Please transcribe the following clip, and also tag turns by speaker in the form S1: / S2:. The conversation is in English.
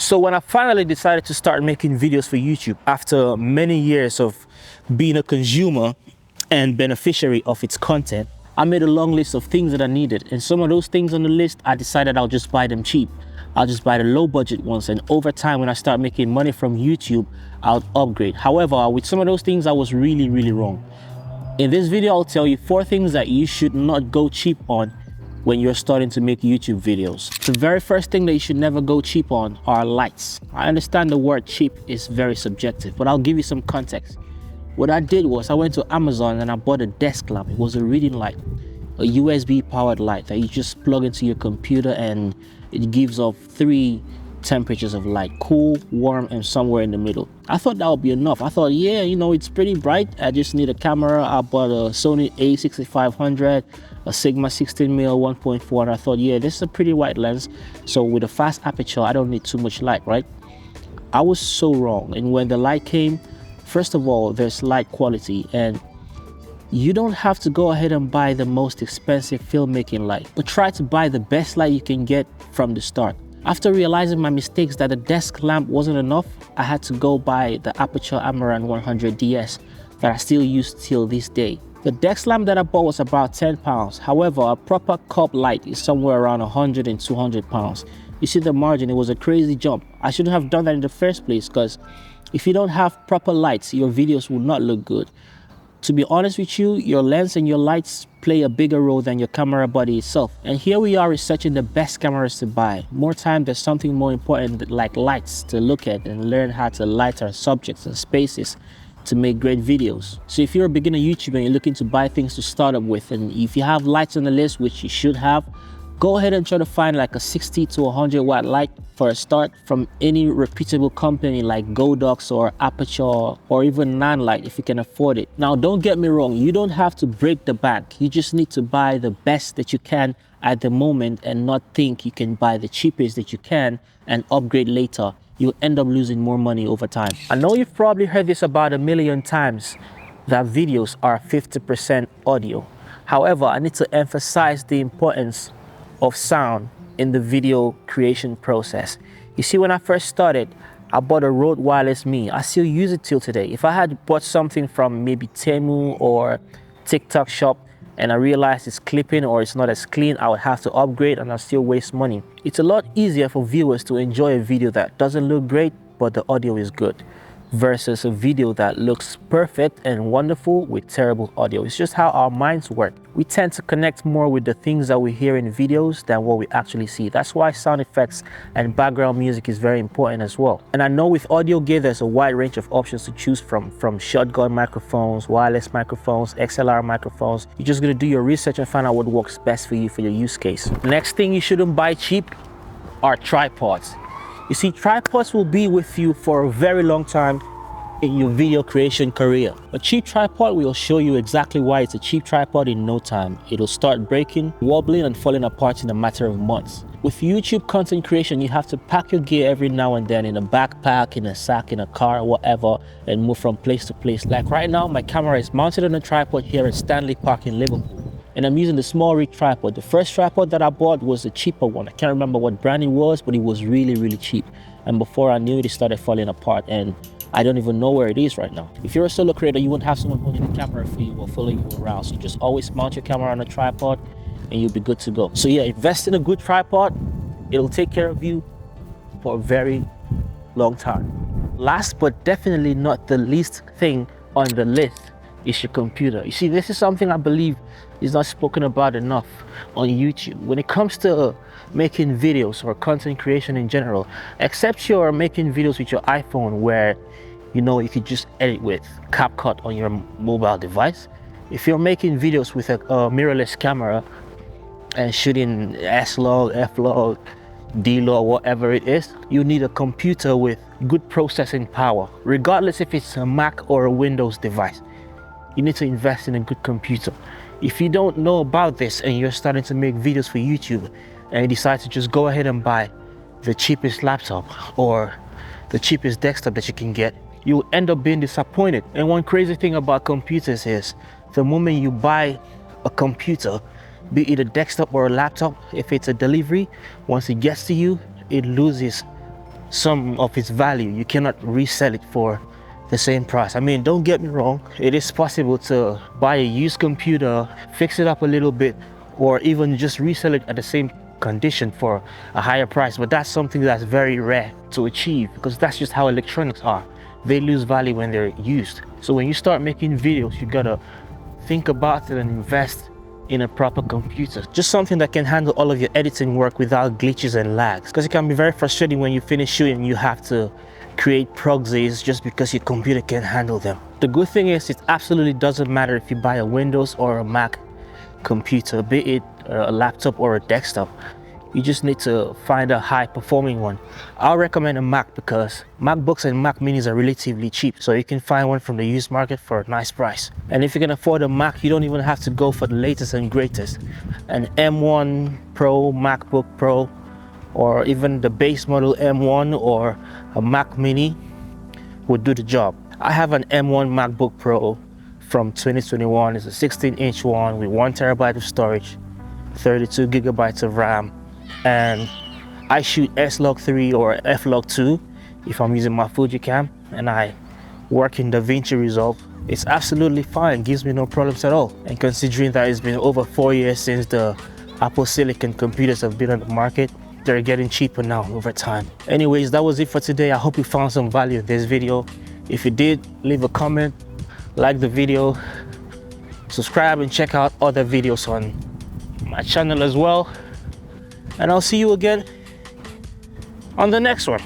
S1: So when I finally decided to start making videos for YouTube after many years of being a consumer and beneficiary of its content, I made a long list of things that I needed. And some of those things on the list, I decided I'll just buy them cheap. I'll just buy the low budget ones. And over time, when I start making money from YouTube, I'll upgrade. However, with some of those things, I was really wrong. In this video, I'll tell you 4 things that you should not go cheap on when you're starting to make YouTube videos. The very first thing that you should never go cheap on are lights. I understand the word cheap is very subjective, but I'll give you some context. What I did was I went to Amazon and I bought a desk lamp. It was a reading light, a USB powered light that you just plug into your computer and it gives off 3 temperatures of light: cool, warm, and somewhere in the middle. I thought that would be enough. I thought, yeah, you know, it's pretty bright. I just need a camera. I bought a Sony a6500, a Sigma 16mm 1.4, and I thought, yeah, this is a pretty wide lens, so with a fast aperture I don't need too much light, right? I was so wrong. And when the light came, first of all, there's light quality, and you don't have to go ahead and buy the most expensive filmmaking light, but try to buy the best light you can get from the start. After realizing my mistakes that the desk lamp wasn't enough, I had to go buy the Aperture Amaran 100DS that I still use till this day. The desk lamp that I bought was about £10. However, a proper cup light is somewhere around 100 and 200 pounds. You see the margin, it was a crazy jump. I shouldn't have done that in the first place, because if you don't have proper lights, your videos will not look good. To be honest with you, your lens and your lights play a bigger role than your camera body itself. And here we are researching the best cameras to buy. More time, there's something more important like lights to look at and learn how to light our subjects and spaces to make great videos. So if you're a beginner YouTuber and you're looking to buy things to start up with, and if you have lights on the list, which you should have, go ahead and try to find like a 60 to 100 watt light for a start from any reputable company like Godox or Aperture or even Nanlite if you can afford it. Now, don't get me wrong, you don't have to break the bank. You just need to buy the best that you can at the moment and not think you can buy the cheapest that you can and upgrade later. You'll end up losing more money over time. I know you've probably heard this about 1,000,000 times, that videos are 50% audio. However, I need to emphasize the importance of sound in the video creation process. You see, when I first started, I bought a Rode Wireless Me. I still use it till today. If I had bought something from maybe Temu or TikTok shop and I realized it's clipping or it's not as clean, I would have to upgrade and I'll still waste money. It's a lot easier for viewers to enjoy a video that doesn't look great but the audio is good, versus a video that looks perfect and wonderful with terrible audio. It's just how our minds work. We tend to connect more with the things that we hear in videos than what we actually see. That's why sound effects and background music is very important as well. And I know with audio gear, there's a wide range of options to choose from shotgun microphones, wireless microphones, XLR microphones. You're just gonna do your research and find out what works best for you for your use case. Next thing you shouldn't buy cheap are tripods. You see, tripods will be with you for a very long time in your video creation career. A cheap tripod will show you exactly why it's a cheap tripod in no time. It'll start breaking, wobbling, and falling apart in a matter of months. With YouTube content creation, you have to pack your gear every now and then in a backpack, in a sack, in a car, whatever, and move from place to place. Like right now, my camera is mounted on a tripod here at Stanley Park in Liverpool, and I'm using the small rig tripod. The first tripod that I bought was a cheaper one. I can't remember what brand it was, but it was really cheap. And before I knew it, it started falling apart, and I don't even know where it is right now. If you're a solo creator, you won't have someone holding the camera for you or following you around. So just always mount your camera on a tripod and you'll be good to go. So yeah, invest in a good tripod. It'll take care of you for a very long time. Last but definitely not the least thing on the list is your computer. You see, this is something I believe is not spoken about enough on YouTube. When it comes to making videos or content creation in general, except you're making videos with your iPhone where you know you could just edit with CapCut on your mobile device. If you're making videos with a mirrorless camera and shooting S-Log, F-Log, D-Log, whatever it is, you need a computer with good processing power. Regardless if it's a Mac or a Windows device, you need to invest in a good computer. If you don't know about this and you're starting to make videos for YouTube and you decide to just go ahead and buy the cheapest laptop or the cheapest desktop that you can get, you'll end up being disappointed. And one crazy thing about computers is the moment you buy a computer, be it a desktop or a laptop, if it's a delivery, once it gets to you, it loses some of its value. You cannot resell it for the same price. I mean, don't get me wrong, it is possible to buy a used computer, fix it up a little bit, or even just resell it at the same condition for a higher price, but that's something that's very rare to achieve, because that's just how electronics are. They lose value when they're used. So when you start making videos, you gotta think about it and invest in a proper computer, just something that can handle all of your editing work without glitches and lags, because it can be very frustrating when you finish shooting and you have to create proxies just because your computer can handle them. The good thing is, it absolutely doesn't matter if you buy a Windows or a Mac computer, be it a laptop or a desktop. You just need to find a high performing one. I'll recommend a Mac because MacBooks and Mac Minis are relatively cheap, so you can find one from the used market for a nice price. And if you can afford a Mac, you don't even have to go for the latest and greatest. An M1 Pro, MacBook Pro, or even the base model M1 or a Mac Mini would do the job. I have an M1 MacBook Pro from 2021. It's a 16-inch one with 1 terabyte of storage, 32 gigabytes of RAM, and I shoot S-Log 3 or F-Log 2 if I'm using my Fujifilm, and I work in DaVinci Resolve. It's absolutely fine, gives me no problems at all. And considering that it's been over 4 years since the Apple Silicon computers have been on the market, they're getting cheaper now over time. Anyways, that was it for today. I hope you found some value in this video. If you did, leave a comment, like the video, subscribe, and check out other videos on my channel as well. And I'll see you again on the next one.